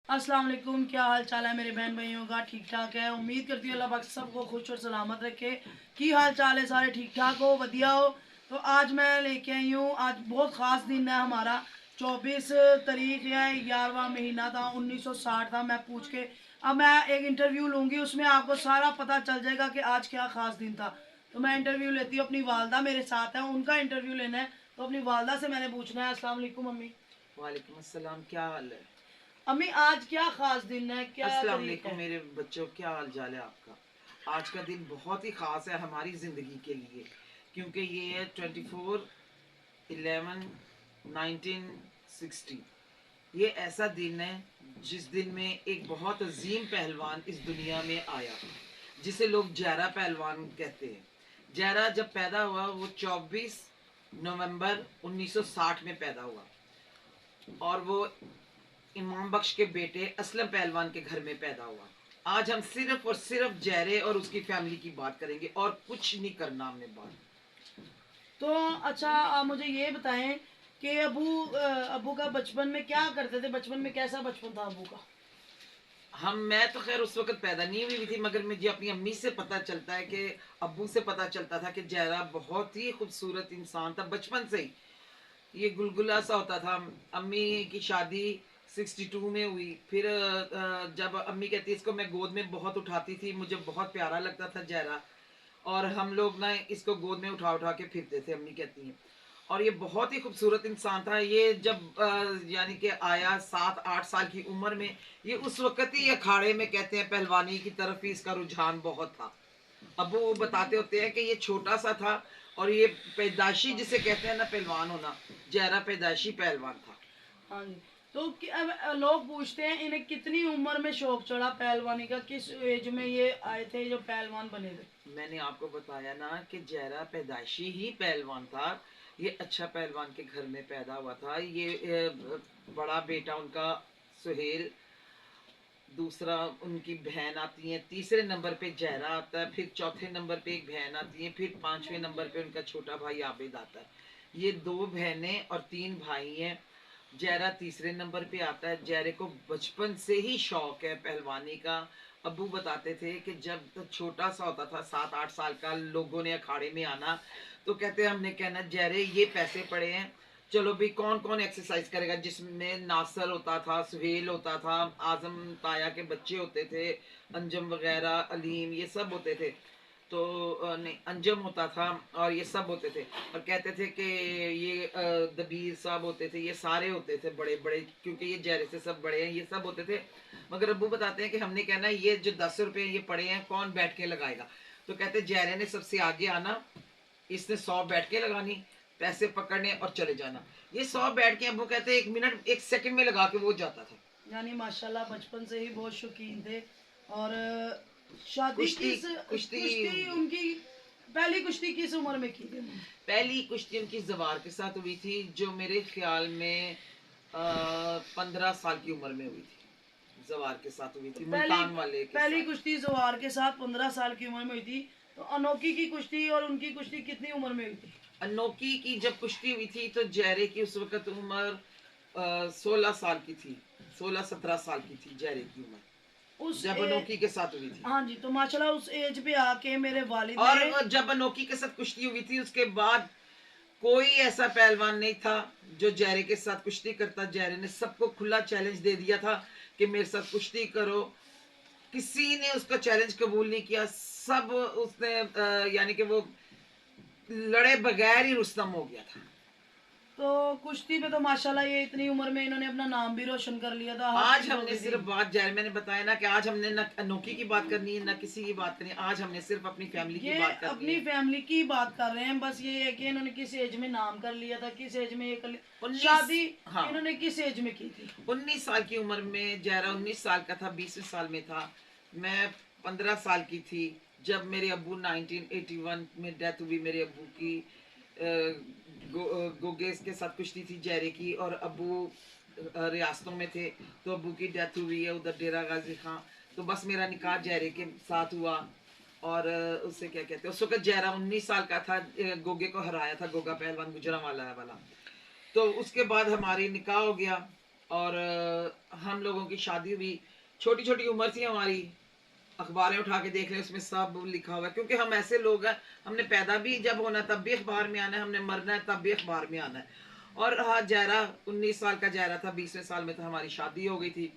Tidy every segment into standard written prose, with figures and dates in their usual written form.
अस्सलाम वालेकुम। क्या हाल चाल है मेरे बहन भाइयों का? ठीक ठाक है। उम्मीद करती हूँ अल्लाह पाक सबको खुश और सलामत रखे। की हाल चाल है? सारे ठीक ठाक हो, वधिया हो। तो आज मैं लेके आई हूँ, आज बहुत ख़ास दिन है हमारा। 24 तारीख है, 11वां महीना था, 1960 था। मैं पूछ के अब मैं एक इंटरव्यू लूँगी, उसमें आपको सारा पता चल जाएगा कि आज क्या ख़ास दिन था। तो मैं इंटरव्यू लेती हूँ, अपनी वालदा मेरे साथ है, उनका इंटरव्यू लेना है। तो अपनी वालदा से मैंने पूछना है। अस्सलाम वालेकुम अम्मी। वालेकुम अस्सलाम, क्या हाल है? अम्मी आज क्या ख़ास दिन है, क्या अस्सलाम तारीख वालेकुम है? मेरे बच्चों, क्या हाल चाल है आपका? आज का दिन बहुत ही ख़ास है हमारी ज़िंदगी के लिए, क्योंकि ये है 24/11/1960। ये ऐसा दिन है जिस दिन में एक बहुत अजीम पहलवान इस दुनिया में आया, जिसे लोग जैरा पहलवान कहते हैं। जैरा जब पैदा हुआ वो 24 नवंबर 1960 में पैदा हुआ, और वो इमाम बख्श के बेटे असलम पहलवान के घर में पैदा हुआ। आज हम सिर्फ और सिर्फ जैरे और उसकी फैमिली की बात करेंगे और कुछ नहीं करना हमने बात। तो अच्छा, आप मुझे ये बताएं कि अबू का बचपन में क्या करते थे? बचपन में कैसा बचपन था अबू का? मैं तो खैर उस वक्त पैदा नहीं हुई थी, मगर मुझे अपनी अम्मी से पता चलता है कि अब्बू से पता चलता था कि जैरा बहुत ही खूबसूरत इंसान था बचपन से ही। ये गुलगुला सा होता था। अम्मी की शादी 62 में हुई। फिर जब अम्मी कहती है इसको मैं गोद में बहुत उठाती थी, मुझे बहुत प्यारा लगता था जैरा, और हम लोग ना इसको गोद में उठा उठा के फिरते थे, अम्मी कहती हैं। और ये बहुत ही खूबसूरत इंसान था। ये जब यानी कि आया 7-8 साल की उम्र में, ये उस वक्त ही अखाड़े में कहते हैं पहलवानी की तरफ ही इसका रुझान बहुत था। अब वो बताते होते हैं कि ये छोटा सा था, और ये पैदाशी जिसे कहते हैं ना पहलवान होना, जहरा पैदाशी पहलवान था। हाँ जी। तो अब लोग पूछते हैं इन्हें कितनी उम्र में शौक चढ़ा पहलवानी का, किस एज में ये आए थे जो पहलवान बने थे? मैंने आपको बताया ना कि जहरा पैदाशी ही पहलवान था। ये अच्छा पहलवान के घर में पैदा हुआ था। ये बड़ा बेटा उनका सुहेल, दूसरा उनकी बहन आती है, तीसरे नंबर पे जहरा आता है, फिर चौथे नंबर पे एक बहन आती है, फिर पांचवें नंबर पे उनका छोटा भाई आबिद आता है। ये 2 बहनें और 3 भाई हैं। जहरा तीसरे नंबर पे आता है। जहरे को बचपन से ही शौक है पहलवानी का। अब्बू बताते थे कि जब तो छोटा सा होता था, 7-8 साल का, लोगों ने अखाड़े में आना तो कहते हमने कहना जहरे ये पैसे पड़े हैं, चलो भाई कौन कौन एक्सरसाइज करेगा। जिसमें नासर होता था, सुहेल होता था, आजम ताया के बच्चे होते थे, अंजम वगैरह, अलीम, ये सब होते थे। तो नहीं, अंजम होता था, और ये सब होते थे। और कहते थे कि ये दबीर साहब होते थे, ये सारे होते थे बड़े बड़े, क्योंकि ये जहरे से सब बड़े हैं, ये सब होते थे। मगर अब्बू बताते हैं कि हमने कहना ये जो 10 रुपए ये पड़े हैं कौन बैठ के लगाएगा। तो कहते जहरे ने सबसे आगे आना, इसने 100 बैठ के लगानी, पैसे पकड़ने और चले जाना। ये 100 बैठ के अब्बू कहते 1 मिनट 1 सेकंड में लगा के वो जाता था। यानी माशाल्लाह बचपन से ही बहुत शौकीन थे। और शादी कुश्ती किस कुश्ती कुश्ती उनकी पहली कुश्ती किस उम्र में की थी उन्होंने? पहली कुश्ती उनकी जवार के साथ हुई थी, जो मेरे ख्याल में 15 साल की उम्र में हुई थी। जवार के साथ हुई तो थी, पहली मुल्तान वाले के पहली साथ। कुश्ती जोहार के साथ 15 साल की उम्र में हुई थी। तो अनोखी की कुश्ती और उनकी कुश्ती कितनी उम्र में हुई थी? अनोखी की जब कुश्ती हुई थी तो जहरे की उस वक्त उम्र 16 साल की थी। 16-17 साल की थी जहरे की उम्र, उस जब अनोखी के साथ हुई थी। हाँ जी। तो माशाल्लाह उस एज पे आके मेरे वालिद और ने जब अनोखी के साथ कुश्ती हुई थी उसके बाद कोई ऐसा पहलवान नहीं था जो जहरे के साथ कुश्ती करता। जहरे ने सबको खुला चैलेंज दे दिया था कि मेरे साथ कुश्ती करो। किसी ने उसका चैलेंज कबूल नहीं किया। सब उसने यानी कि वो लड़े बगैर ही रुस्तम हो गया था। तो कुश्ती में तो माशाल्लाह ये इतनी उम्र में इन्होंने अपना नाम भी रोशन कर लिया था, हर आज चीज हो हमने गई थी। सिर्फ बात जहर, मैंने बताया ना कि आज हमने न अनोखी की बात करनी है, न किसी की बात करनी है। आज हमने सिर्फ अपनी फैमिली की ये बात करनी अपनी है। फैमिली की बात कर रहे हैं, बस ये है कि इन्होंने किस एज में नाम कर लिया था, किस एज में ये कर लिया, 19, शादी हाँ, इन्होंने किस एज में की थी? 19 साल की उम्र में। जहरा 19 साल का था, 20वें साल में था। मैं 15 साल की थी जब मेरे अब्बू 1981 में डेथ हुई। मेरे अब्बू की गोगेस के साथ कुश्ती थी जहरे की, और अब्बू रियासतों में थे, तो अब्बू की डेथ हुई है उधर डेरा गाजी खां। तो बस मेरा निकाह जहरे के साथ हुआ। और उससे क्या कहते हैं, उस वक्त जहरा 19 साल का था। गोगे को हराया था, गोगा पहलवान गुजरा वाला है वाला। तो उसके बाद हमारी निकाह हो गया। اور ہم لوگوں کی شادی ہوئی چھوٹی چھوٹی عمر تھی ہماری. اخباریں اٹھا کے دیکھ لیں اس میں سب لکھا ہوا ہے, کیونکہ ہم ایسے لوگ ہیں, ہم نے پیدا بھی جب ہونا تب بھی اخبار میں آنا ہے, ہم نے مرنا ہے تب بھی اخبار میں آنا ہے. اور ہاں جہرا 19 سال کا جہرا تھا, 20ویں سال میں تو ہماری شادی ہو گئی تھی.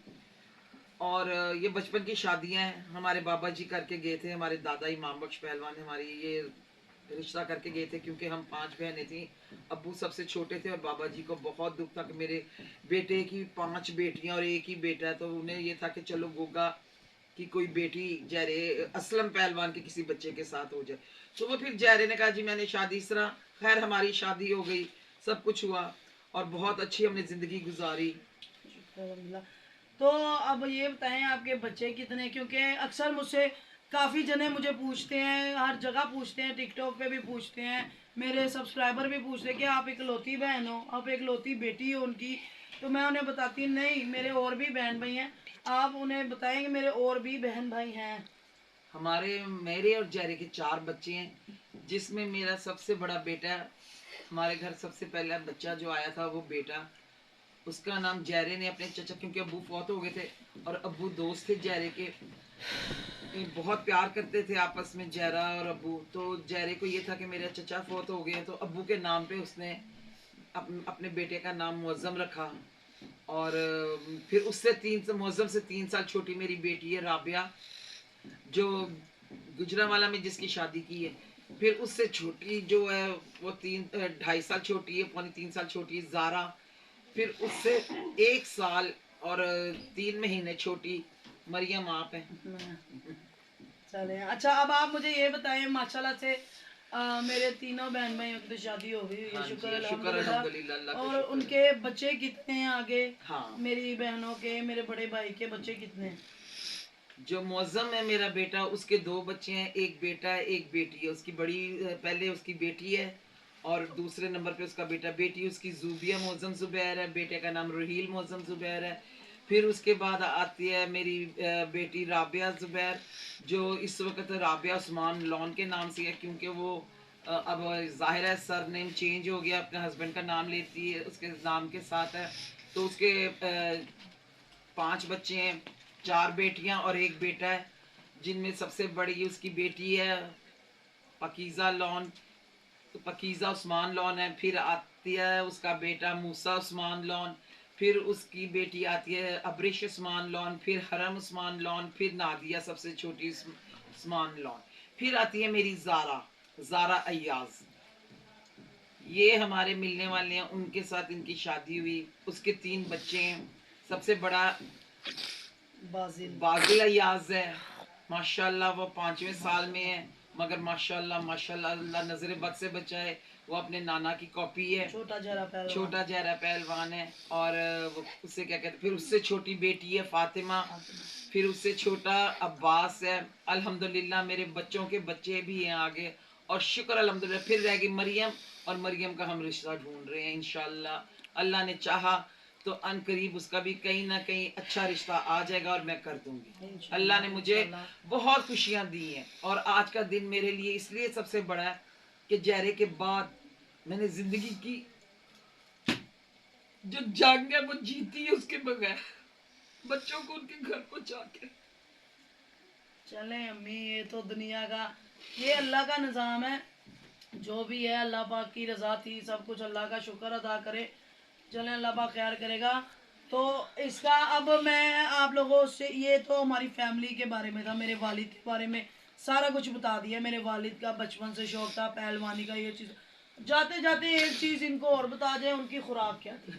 اور یہ بچپن کی شادیاں ہیں, ہمارے بابا جی کر کے گئے تھے, ہمارے دادا امام بخش پہلوان ہماری یہ رشتہ کر کے گئے تھے, کیونکہ ہم 5 بہنیں تھیں, ابو سب سے چھوٹے تھے, اور بابا جی کو بہت دکھ تھا کہ میرے بیٹے کی 5 بیٹیاں اور ایک ہی بیٹا ہے, تو انہیں یہ تھا کہ چلو گوگا کہ کوئی بیٹی جہرے اسلم پہلوان کے کسی بچے کے ساتھ ہو جائے. تو وہ پھر جہرے نے کہا جی میں نے شادی اس طرح, خیر ہماری شادی ہو گئی, سب کچھ ہوا اور بہت اچھی ہم نے زندگی گزاری. الحمدللہ. تو اب یہ بتائیں آپ کے بچے کتنے, کیونکہ اکثر مجھ سے کافی جنے مجھے پوچھتے ہیں, ہر جگہ پوچھتے ہیں, ٹک ٹاک پہ بھی پوچھتے ہیں, میرے سبسکرائبر بھی پوچھتے ہیں کہ آپ اکلوتی بہن ہو, آپ اکلوتی بیٹی ہو ان کی. تو میں انہیں بتاتی ہوں نہیں, میرے اور بھی بہن بھائی ہیں. آپ انہیں بتائیں کہ میرے اور بھی بہن بھائی ہیں. میرے اور جہرے کے 4 بچے ہیں, جس میں میرا سب سے بڑا بیٹا, ہمارے گھر سب سے پہلا بچہ جو آیا تھا وہ بیٹا, اس کا نام جہرے نے اپنے چچا, کیونکہ ابو فوت ہو گئے تھے اور ابو دوست تھے جہرے کے, بہت پیار کرتے تھے آپس میں جہرا اور ابو. تو جہرے کو یہ تھا کہ میرا چچا فوت ہو گئے, تو ابو کے نام پہ اس نے اپنے بیٹے کا نام معظم رکھا. اور پھر اس سے معظم سے 3 سال چھوٹی میری بیٹی ہے رابعہ, جو گجرانوالہ میں جس کی شادی کی ہے. پھر اس سے چھوٹی جو ہے وہ 2.5 سال چھوٹی ہے, 3 سال چھوٹی ہے زارا. پھر اس سے 1 سال اور 3 مہینے چھوٹی مریم آپ ہیں. چلے اچھا, اب آپ مجھے یہ بتائیں, ماشاءاللہ سے میرے تینوں بہن بھائیوں کی تو شادی ہو گئی, ہاں شکر جی, الحمدللہ. الحمدللہ, اللہ کا اور شکر ان ہے. کے بچے کتنے ہیں آگے, ہاں, میری بہنوں کے, میرے بڑے بھائی کے بچے کتنے ہیں؟ جو معظم ہے میرا بیٹا, اس کے 2 بچے ہیں, ایک بیٹا ہے ایک بیٹی ہے. اس کی بڑی پہلے اس کی بیٹی ہے, اور دوسرے نمبر پہ اس کا بیٹا. بیٹی اس کی زوبیہ معظم زبیر ہے, بیٹے کا نام رحیل معظم زبیر ہے. پھر اس کے بعد آتی ہے میری بیٹی رابعہ زبیر, جو اس وقت رابعہ عثمان لون کے نام سے ہے, کیونکہ وہ اب ظاہر ہے سر نیم چینج ہو گیا, اپنے ہسبینڈ کا نام لیتی ہے, اس کے نام کے ساتھ ہے. تو اس کے 5 بچے ہیں, 4 بیٹیاں اور ایک بیٹا ہے, جن میں سب سے بڑی اس کی بیٹی ہے پاکیزہ لون, تو پاکیزہ عثمان لون ہے. پھر آتی ہے اس کا بیٹا موسیٰ عثمان لون, پھر اس کی بیٹی آتی ہے ابرش عثمان لون, پھر حرم عثمان لون, پھر نادیہ سب سے چھوٹی عثمان لون, پھر آتی ہے میری زارا ایاز. یہ ہمارے ملنے والے ہیں, ان کے ساتھ ان کی شادی ہوئی. اس کے 3 بچے ہیں, سب سے بڑا بازل ایاز ہے, ماشاءاللہ وہ 5ویں سال میں ہے, مگر ماشاءاللہ اللہ نظر بد سے بچائے, وہ اپنے نانا کی کاپی ہے, چھوٹا جہرا پہلوان ہے. اور اس سے کیا کہتے ہیں, پھر اس سے چھوٹی بیٹی ہے فاطمہ, پھر اس سے چھوٹا عباس ہے. الحمدللہ میرے بچوں کے بچے بھی ہیں آگے, اور شکر الحمدللہ. پھر رہ گئی مریم, اور مریم کا ہم رشتہ ڈھونڈ رہے ہیں, انشاءاللہ اللہ نے چاہا تو ان قریب اس کا بھی کہیں نہ کہیں اچھا رشتہ آ جائے گا, اور میں کر دوں گی. اللہ نے مجھے بہت خوشیاں دی ہیں, اور آج کا دن میرے لیے اس لیے سب سے بڑا ہے کہ جہرے کے بعد میں نے زندگی کی جو جنگ ہے وہ جیتی ہے اس کے بغیر, بچوں کو ان کے گھر کو جا کے. چلیں امی, یہ تو دنیا کا, یہ اللہ کا نظام ہے, جو بھی ہے اللہ پاک کی رضا تھی, سب کچھ اللہ کا شکر ادا کرے. چلیں اللہ پاک خیر کرے گا. تو اس کا اب میں آپ لوگوں سے, یہ تو ہماری فیملی کے بارے میں تھا, میرے والد کے بارے میں سارا کچھ بتا دیا. میرے والد کا بچپن سے شوق تھا پہلوانی کا, یہ چیز. جاتے جاتے ایک چیز ان کو اور بتا دیں, ان کی خوراک کیا تھی.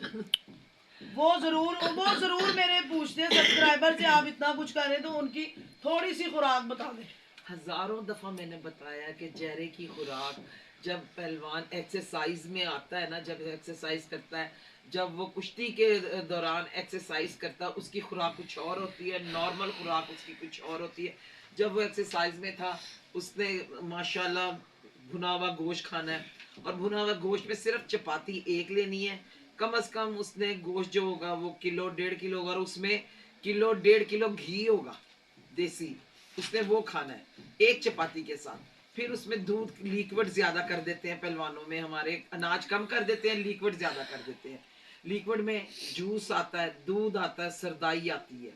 وہ ضرور میرے پوچھتے ہیں سبسکرائبر سے, آپ اتنا کچھ کر رہے ہیں تو ان کی تھوڑی سی خوراک بتا دیں. ہزاروں دفعہ میں نے بتایا کہ جہرے کی خوراک, جب پہلوان ایکسرسائز میں آتا ہے نا, جب ایکسرسائز کرتا ہے, جب وہ کشتی کے دوران ایکسرسائز کرتا ہے, اس کی خوراک کچھ اور ہوتی ہے, نارمل خوراک اس کی کچھ اور ہوتی ہے. جب وہ ایکسرسائز میں تھا, اس نے ماشاءاللہ بھنا ہوا گوشت کھانا ہے, اور بھنا ہوا گوشت میں صرف چپاتی 1 لینی ہے, کم از کم اس نے گوشت جو ہوگا وہ 1-1.5 کلو ہوگا, اور اس میں 1-1.5 کلو گھی ہوگا دیسی, اس نے وہ کھانا ہے 1 چپاتی کے ساتھ. پھر اس میں دودھ لیکوڈ زیادہ کر دیتے ہیں پہلوانوں میں, ہمارے اناج کم کر دیتے ہیں, لیکوڈ زیادہ کر دیتے ہیں. लिक्विड में जूस आता है, दूध आता है, सरदाई आती है।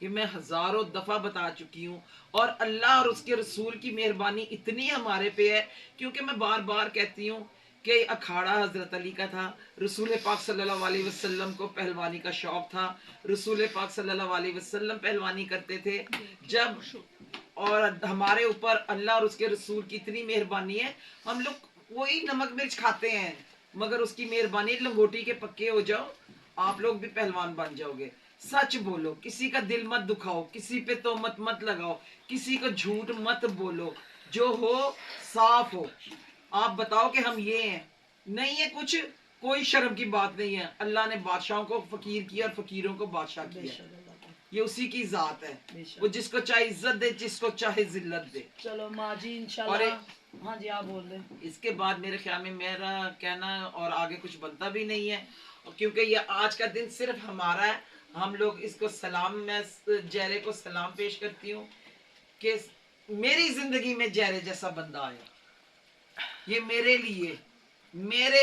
ये मैं हजारों दफा बता चुकी हूँ। और अल्लाह और उसके रसूल की मेहरबानी इतनी हमारे पे है, क्योंकि मैं बार बार कहती हूँ कि अखाड़ा हजरत अली का था। रसूल पाक सल्लल्लाहु अलैहि वसल्लम को पहलवानी का शौक था। रसूल पाक सल्लल्लाहु अलैहि वसल्लम पहलवानी करते थे। जब और हमारे ऊपर अल्लाह और उसके रसूल की इतनी मेहरबानी है, हम लोग वही नमक मिर्च खाते हैं, मगर उसकी मेहरबानी, लंगोटी के पक्के हो जाओ, आप लोग भी पहलवान बन जाओगे। सच बोलो, किसी का दिल मत दुखाओ, किसी पे तोहमत मत लगाओ, किसी को झूठ मत बोलो, जो हो साफ हो। आप बताओ कि हम ये हैं, नहीं है कुछ, कोई शर्म की बात नहीं है। अल्लाह ने बादशाहों को फकीर किया और फकीरों को बादशाह किया। बेशक अल्लाह का, ये उसी की जात है, बेशक। वो जिसको चाहे इज्जत दे, जिसको चाहे जिल्लत दे। चलो माँ जी और इंशाल्लाह, हाँ जी आप बोल रहे हैं। इसके बाद मेरे ख्याल में मेरा कहना और आगे कुछ बनता भी नहीं है, और क्योंकि ये आज का दिन सिर्फ हमारा है। हम लोग इसको सलाम, मैं जहरे को सलाम पेश करती हूँ कि मेरी जिंदगी में जहरे जैसा बंदा आया। ये मेरे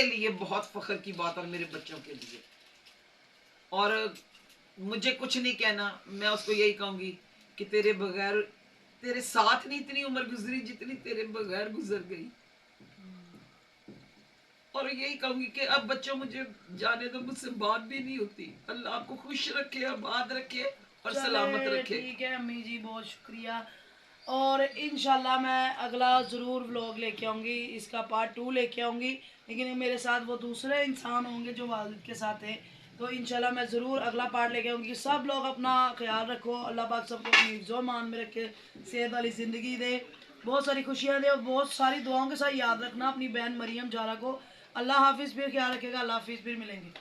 लिए बहुत फख्र की बात, और मेरे बच्चों के लिए। और मुझे कुछ नहीं कहना, मैं उसको यही कहूंगी कि तेरे बगैर, तेरे साथ नहीं इतनी उम्र गुजरी जितनी तेरे बगैर गुजर गई। और यही कहूंगी कि अब बच्चों मुझे जाने दो, मुझसे बात भी नहीं होती। अल्लाह आपको खुश रखे, आबाद रखे और सलामत चले रखे। ठीक है अम्मी जी, बहुत शुक्रिया। और इंशाल्लाह मैं अगला ज़रूर व्लॉग लेके आऊँगी, इसका पार्ट 2 लेके आऊँगी। लेकिन मेरे साथ वो दूसरे इंसान होंगे जो वालिद के साथ हैं, तो इंशाल्लाह मैं ज़रूर अगला पार्ट लेके आऊँगी। सब लोग अपना ख्याल रखो, अल्लाह पाक सबको अपनी हिफ्ज़ और मान में रखे, सेहत वाली ज़िंदगी दे, बहुत सारी खुशियाँ दे, और बहुत सारी दुआओं के साथ याद रखना अपनी बहन मरियम जारा को। अल्लाह हाफिज़, फिर ख्याल रखेगा। अल्लाह हाफिज़, फिर मिलेंगे।